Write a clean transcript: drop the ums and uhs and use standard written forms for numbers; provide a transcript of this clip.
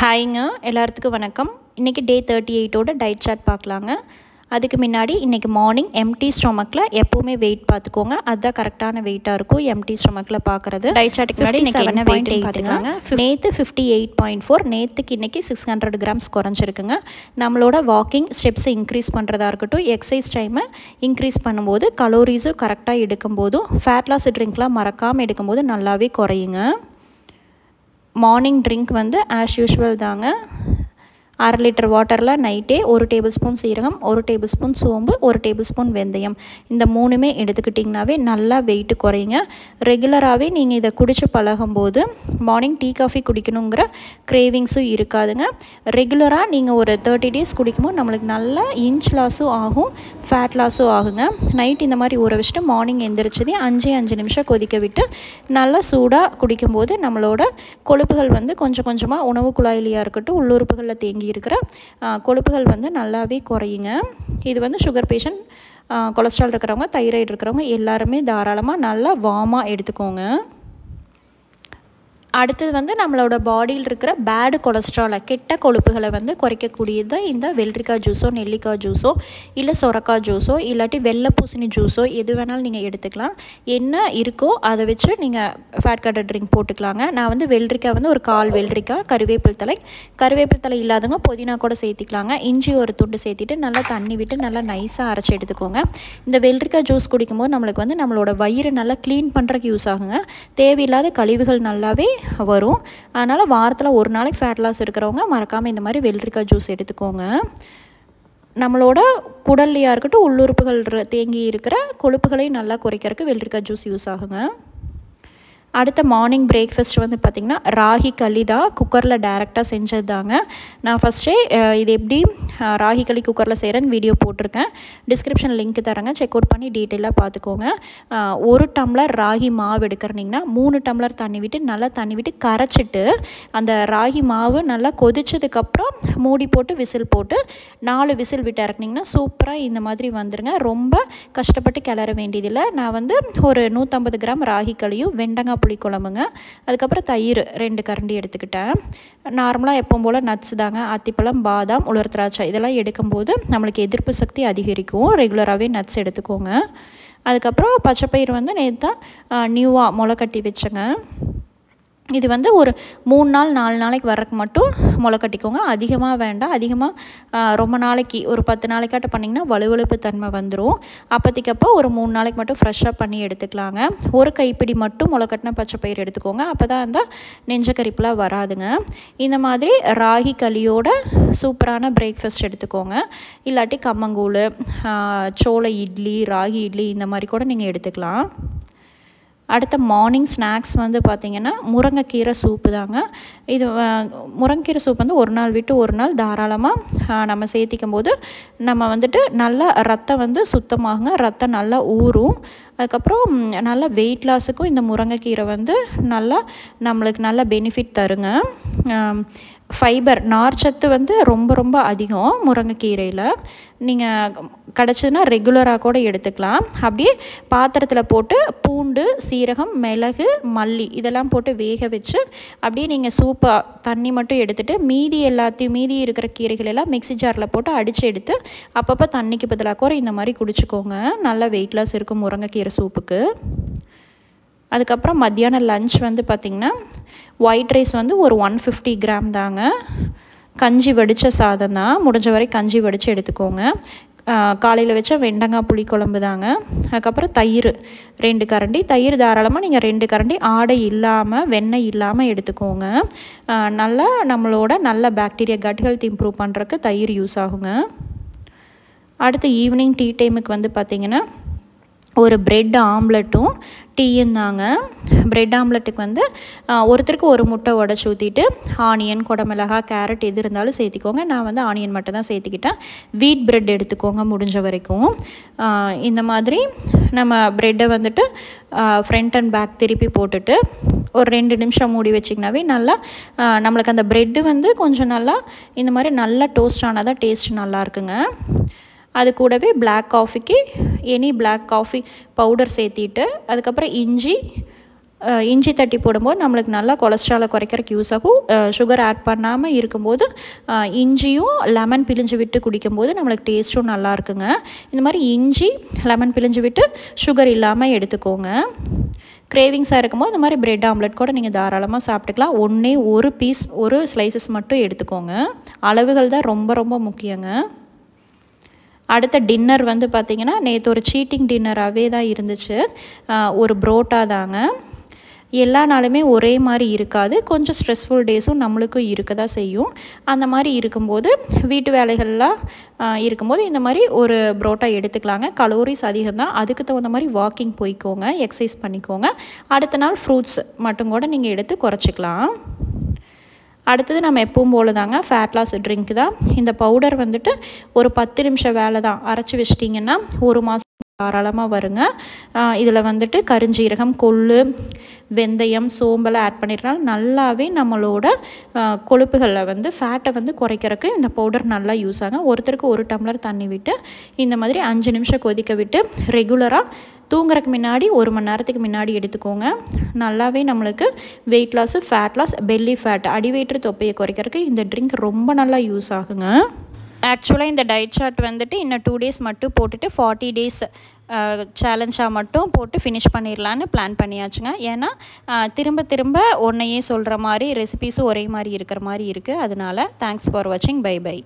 ஹாய்ங்க எல்லாத்துக்கும் வணக்கம். இன்றைக்கி டே 38ஓட டயட் சார்ட் பார்க்கலாங்க. அதுக்கு முன்னாடி இன்றைக்கி மார்னிங் எம்டி ஸ்டொமக்கில் எப்போவுமே வெயிட் பார்த்துக்கோங்க. அதுதான் கரெக்டான வெயிட்டாக இருக்கும் எம்டி ஸ்டொமக்கில் பார்க்குறது. டயட் சார்ட்டுக்கு முன்னாடி இன்றைக்கி என்ன வெயிட் பார்த்துக்கலாங்க. நேற்று 58.4, நேற்றுக்கு இன்றைக்கி 600 கிராம்ஸ் குறைஞ்சிருக்குங்க. நம்மளோட வாக்கிங் ஸ்டெப்ஸை இன்க்ரீஸ் பண்ணுறதா இருக்கட்டும், எக்ஸசைஸ் டைமை இன்க்ரீஸ் பண்ணும்போது, கலோரிஸும் கரெக்டாக எடுக்கும்போதும், ஃபேட் லாஸ் ட்ரிங்க்லாம் மறக்காமல் எடுக்கும்போது நல்லாவே குறையுங்க. மார்னிங் ட்ரிங்க் வந்து ஆஸ் யூஷுவல் தாங்க. 1/2 லிட்டர் வாட்டரில் நைட்டே 1 டேபிள் ஸ்பூன் சீரகம், 1 டேபிள் ஸ்பூன் சோம்பு, 1 டேபிள் ஸ்பூன் வெந்தயம், இந்த மூணுமே எடுத்துக்கிட்டிங்கனாவே நல்லா வெயிட்டு குறையுங்க. ரெகுலராகவே நீங்கள் இதை குடித்து பழகும்போது மார்னிங் டீ காஃபி குடிக்கணுங்கிற கிரேவிங்ஸும் இருக்காதுங்க. ரெகுலராக நீங்கள் ஒரு 30 டேஸ் குடிக்கும்போது நம்மளுக்கு நல்லா இன்ச் லாஸும் ஆகும், ஃபேட் லாஸும் ஆகுங்க. நைட் இந்த மாதிரி ஊற வச்சுட்டு மார்னிங் எந்திரிச்சதே 5 நிமிஷம் கொதிக்க விட்டு நல்லா சூடாக குடிக்கும்போது நம்மளோட கொழுப்புகள் வந்து கொஞ்சம் கொஞ்சமாக உணவு குழாயிலையாக இருக்கட்டும், உள்ளுறுப்புகளில் தேங்கி இருக்கிற கொழுப்புகள் வந்து நல்லாவே குறையுங்க. இது வந்து சுகர் பேஷண்ட், கொலஸ்ட்ரால் இருக்கிறவங்க, தைராய்டு இருக்கிறவங்க எல்லாருமே தாராளமாக நல்லா வார்மாக எடுத்துக்கோங்க. அடுத்தது வந்து நம்மளோட பாடியில் இருக்கிற பேடு கொலஸ்ட்ராலை, கெட்ட கொழுப்புகளை வந்து குறைக்கக்கூடியது இந்த வெள்ளரிக்காய் ஜூஸோ, நெல்லிக்காய் ஜூஸோ, இல்லை சொரக்காய் ஜூஸோ, இல்லாட்டி வெள்ளை பூசணி ஜூஸோ எது வேணாலும் நீங்கள் எடுத்துக்கலாம். என்ன இருக்கோ அதை வச்சு நீங்கள் ஃபேட் கட்டர் ட்ரிங்க் போட்டுக்கலாங்க. நான் வந்து வெள்ளரிக்காய் வந்து ஒரு 1/4 வெள்ளரிக்காய், கருவேப்பிலை தலை இல்லாதவங்க புதினா கூட சேர்த்திக்கலாங்க. இஞ்சி ஒரு துண்டு சேர்த்திட்டு நல்லா தண்ணி விட்டு நல்லா நைஸாக அரைச்சி எடுத்துக்கோங்க. இந்த வெள்ளரிக்காய் ஜூஸ் குடிக்கும்போது நம்மளுக்கு வந்து நம்மளோட வயிறு நல்லா க்ளீன் பண்ணுறதுக்கு யூஸ் ஆகுங்க. தேவையில்லாத கழிவுகள் நல்லாவே வரும். அதனால் வாரத்தில் ஒரு நாளைக்கு ஃபேட் லாஸ் இருக்கிறவங்க மறக்காமல் இந்த மாதிரி வெள்ளரிக்காய் ஜூஸ் எடுத்துக்கோங்க. நம்மளோட குடல்லையாக இருக்கட்டும், உள்ளுறுப்புகள் தேங்கி இருக்கிற கொழுப்புகளையும் நல்லா குறைக்கிறதுக்கு வெள்ளரிக்காய் ஜூஸ் யூஸ் ஆகுங்க. அடுத்த மார்னிங் பிரேக்ஃபாஸ்ட் வந்து பார்த்திங்கன்னா ராகி களி தான். குக்கரில் டைரெக்டாக செஞ்சது தாங்க. நான் ஃபஸ்ட்டே இது எப்படி ராகி களி குக்கரில் செய்கிறேன்னு வீடியோ போட்டிருக்கேன். டிஸ்கிரிப்ஷன் லிங்க் தரேங்க, செக் அவுட் பண்ணி டீட்டெயிலாக பார்த்துக்கோங்க. 1 டம்ளர் ராகி மாவு எடுக்கிறீங்கன்னா 3 டம்ளர் தண்ணி விட்டு நல்லா தண்ணி விட்டு கரைச்சிட்டு அந்த ராகி மாவு நல்லா கொதிச்சதுக்கப்புறம் மூடி போட்டு விசில் போட்டு 4 விசில் விட்டு இறக்குனிங்கன்னா சூப்பராக இந்த மாதிரி வந்துடுங்க. ரொம்ப கஷ்டப்பட்டு கிளற வேண்டியதில்லை. நான் வந்து ஒரு 150 கிராம் ராகி களியும் வெண்டங்காய் புளி குழம்புங்க, அதுக்கப்புறம் தயிர் 2 கரண்டி எடுத்துக்கிட்டேன். நார்மலாக எப்பவும் போல் நட்ஸ் தாங்க, அத்திப்பழம், பாதாம், உலர் திராட்சை இதெல்லாம் எடுக்கும்போது நம்மளுக்கு எதிர்ப்பு சக்தி அதிகரிக்கும். ரெகுலராகவே நட்ஸ் எடுத்துக்கோங்க. அதுக்கப்புறம் பச்சைப்பயிறு வந்து நேற்று நியூவாக முளை கட்டி வச்சேங்க. இது வந்து ஒரு 3 நாள் 4 நாளைக்கு வர்றதுக்கு மட்டும் முளை கட்டிக்கோங்க. அதிகமாக வேண்டாம். அதிகமாக ரொம்ப நாளைக்கு ஒரு 10 நாளைக்காட்ட பண்ணிங்கன்னா வலுவழுப்பு தன்மை வந்துடும். அப்போதைக்கப்போ ஒரு 3 நாளைக்கு மட்டும் ஃப்ரெஷ்ஷாக பண்ணி எடுத்துக்கலாங்க. ஒரு கைப்பிடி மட்டும் முளை கட்டின பச்சை பயிர் எடுத்துக்கோங்க. அப்போ தான் அந்த நெஞ்சக்கரிப்புலாம் வராதுங்க. இந்த மாதிரி ராகி களியோட சூப்பரான பிரேக்ஃபாஸ்ட் எடுத்துக்கோங்க. இல்லாட்டி கம்மங்கூழ், சோள இட்லி, ராகி இட்லி இந்த மாதிரி கூட நீங்கள் எடுத்துக்கலாம். அடுத்த மார்னிங் ஸ்நாக்ஸ் வந்து பார்த்திங்கன்னா முருங்கைக்கீரை சூப்பு தாங்க. இது முருங்கைக்கீரை சூப் வந்து ஒரு நாள் விட்டு ஒரு நாள் தாராளமாக நம்ம சேர்த்திக்கும் போது நம்ம வந்துட்டு நல்லா ரத்தம் வந்து சுத்தமாகுங்க, ரத்தம் நல்லா ஊறும். அதுக்கப்புறம் நல்லா வெயிட் லாஸுக்கும் இந்த முருங்கைக்கீரை வந்து நல்லா நம்மளுக்கு நல்ல பெனிஃபிட் தருங்க. ஃபைபர், நார்ச்சத்து வந்து ரொம்ப ரொம்ப அதிகம் முருங்கைக்கீரையில். நீங்கள் கிடச்சதுன்னா ரெகுலராக கூட எடுத்துக்கலாம். அப்படியே பாத்திரத்தில் போட்டு பூண்டு, சீரகம், மிளகு, மல்லி இதெல்லாம் போட்டு வேக வச்சு அப்படியே நீங்கள் சூப்பாக தண்ணி மட்டும் எடுத்துகிட்டு மீதி இருக்கிற கீரைகள் எல்லாம் மிக்ஸி ஜாரில் போட்டு அடித்து எடுத்து அப்பப்போ தண்ணிக்கு பதிலாக கூட இந்த மாதிரி குடிச்சிக்கோங்க. நல்ல வெயிட் லாஸ் இருக்கும் முருங்கைக்கீரை சூப்புக்கு. அதுக்கப்புறம் மத்தியானம் லன்ச் வந்து பார்த்திங்கன்னா ஒயிட் ரைஸ் வந்து ஒரு 150 கிராம் தாங்க. கஞ்சி வடித்த சாதம் தான், முடிஞ்ச வரை கஞ்சி வடித்து எடுத்துக்கோங்க. காலையில் வச்ச வெண்டங்காய் புளி குழம்பு தாங்க. அதுக்கப்புறம் தயிர் 2 கரண்டி. தயிர் தாராளமாக நீங்கள் 2 கரண்டி ஆடை இல்லாமல், வெண்ணெய் இல்லாமல் எடுத்துக்கோங்க. நல்லா நம்மளோட நல்ல பாக்டீரியா, கட் ஹெல்த் இம்ப்ரூவ் பண்ணுறதுக்கு தயிர் யூஸ் ஆகுங்க. அடுத்து ஈவினிங் டீ டைமுக்கு வந்து பார்த்திங்கன்னா ஒரு பிரெட் ஆம்லெட்டும் டீயும் தாங்க. பிரெட் ஆம்லெட்டுக்கு வந்து ஒருத்தருக்கு ஒரு முட்டை உடச்சி ஊற்றிட்டு ஆனியன், குடமிளகாய், கேரட் எது இருந்தாலும் சேர்த்திக்கோங்க. நான் வந்து ஆனியன் மட்டும் தான் சேர்த்திக்கிட்டேன். வீட் பிரெட் எடுத்துக்கோங்க முடிஞ்ச வரைக்கும். இந்த மாதிரி நம்ம ப்ரெட்டை வந்துட்டு ஃப்ரண்ட் அண்ட் பேக் திருப்பி போட்டுட்டு ஒரு 2 நிமிஷம் மூடி வச்சிங்கனாவே நல்லா நம்மளுக்கு அந்த ப்ரெட்டு வந்து கொஞ்சம் நல்லா இந்த மாதிரி நல்லா டோஸ்ட் ஆனால் தான் டேஸ்ட் நல்லா இருக்குங்க. அது கூடவே பிளாக் காஃபிக்கு எனி பிளாக் காஃபி பவுடர் சேர்த்திட்டு அதுக்கப்புறம் இஞ்சி, இஞ்சி தட்டி போடும்போது நம்மளுக்கு நல்லா கொலஸ்ட்ராலை குறைக்கிறதுக்கு யூஸ் ஆகும். சுகர் ஆட் பண்ணாமல் இருக்கும்போது இஞ்சியும் லெமன் பிழிஞ்சு விட்டு குடிக்கும்போது நம்மளுக்கு டேஸ்ட்டும் நல்லா இருக்குங்க. இந்த மாதிரி இஞ்சி லெமன் பிழிஞ்சு விட்டு சுகர் இல்லாமல் எடுத்துக்கோங்க. கிரேவிங்ஸாக இருக்கும்போது இந்த மாதிரி பிரெட் ஆம்லெட் கூட நீங்கள் தாராளமாக சாப்பிட்டுக்கலாம். ஒரு பீஸ் ஒரு ஸ்லைசஸ் மட்டும் எடுத்துக்கோங்க. அளவுகள் தான் ரொம்ப ரொம்ப முக்கியங்க. அடுத்த டின்னர் வந்து பார்த்திங்கன்னா நேற்று ஒரு சீட்டிங் டின்னராகவே தான் இருந்துச்சு. ஒரு புரோட்டா தாங்க. எல்லா நாளுமே ஒரே மாதிரி இருக்காது. கொஞ்சம் ஸ்ட்ரெஸ்ஃபுல் டேஸும் நம்மளுக்கும் இருக்க தான் செய்யும். அந்த மாதிரி இருக்கும்போது வீட்டு வேலைகள்லாம் இருக்கும்போது இந்த மாதிரி ஒரு புரோட்டா எடுத்துக்கலாங்க. கலோரிஸ் அதிகம் தான். அதுக்கு தகுந்த மாதிரி வாக்கிங் போய்க்கோங்க, எக்ஸசைஸ் பண்ணிக்கோங்க. அடுத்த நாள் ஃப்ரூட்ஸ் மட்டும் கூட நீங்கள் எடுத்து குறைச்சிக்கலாம். அடுத்தது நம்ம எப்பவும் போல தாங்க ஃபேட் லாஸ் ட்ரிங்க் தான். இந்த பவுடர் வந்துட்டு ஒரு 10 நிமிஷம் வேலை தான். அரைச்சி வச்சிட்டிங்கன்னா 1 மாதம் தாராளமாக வருங்க. இதில் வந்துட்டு கருஞ்சீரகம், கொள்ளு, வெந்தயம், சோம்பலை ஆட் பண்ணிடுறனால நல்லாவே நம்மளோட கொழுப்புகளில் வந்து ஃபேட்டை வந்து குறைக்கிறதுக்கு இந்த பவுடர் நல்லா யூஸ் ஆகும். ஒருத்தருக்கு 1 டம்ளர் தண்ணி விட்டு இந்த மாதிரி 5 நிமிஷம் கொதிக்க விட்டு ரெகுலராக தூங்குறதுக்கு முன்னாடி 1 மணி நேரத்துக்கு முன்னாடி எடுத்துக்கோங்க. நல்லாவே நம்மளுக்கு weight loss, fat loss, belly fat, அடிவயிற்று தொப்பையை குறைக்கிறதுக்கு இந்த ட்ரிங்க் ரொம்ப நல்லா யூஸ் ஆகுங்க. ஆக்சுவலாக இந்த டயட் சார்ட் வந்துட்டு இன்னும் 2 டேஸ் மட்டும் போட்டுட்டு 40 டேஸ் சேலஞ்சாக மட்டும் போட்டு ஃபினிஷ் பண்ணிடலான்னு பிளான் பண்ணியாச்சுங்க. ஏன்னா திரும்ப திரும்ப ஒன்றையே சொல்கிற மாதிரி ரெசிபீஸும் ஒரே மாதிரி இருக்கிற மாதிரி இருக்குது. அதனால தேங்க்ஸ் ஃபார் வாட்சிங். Bye by.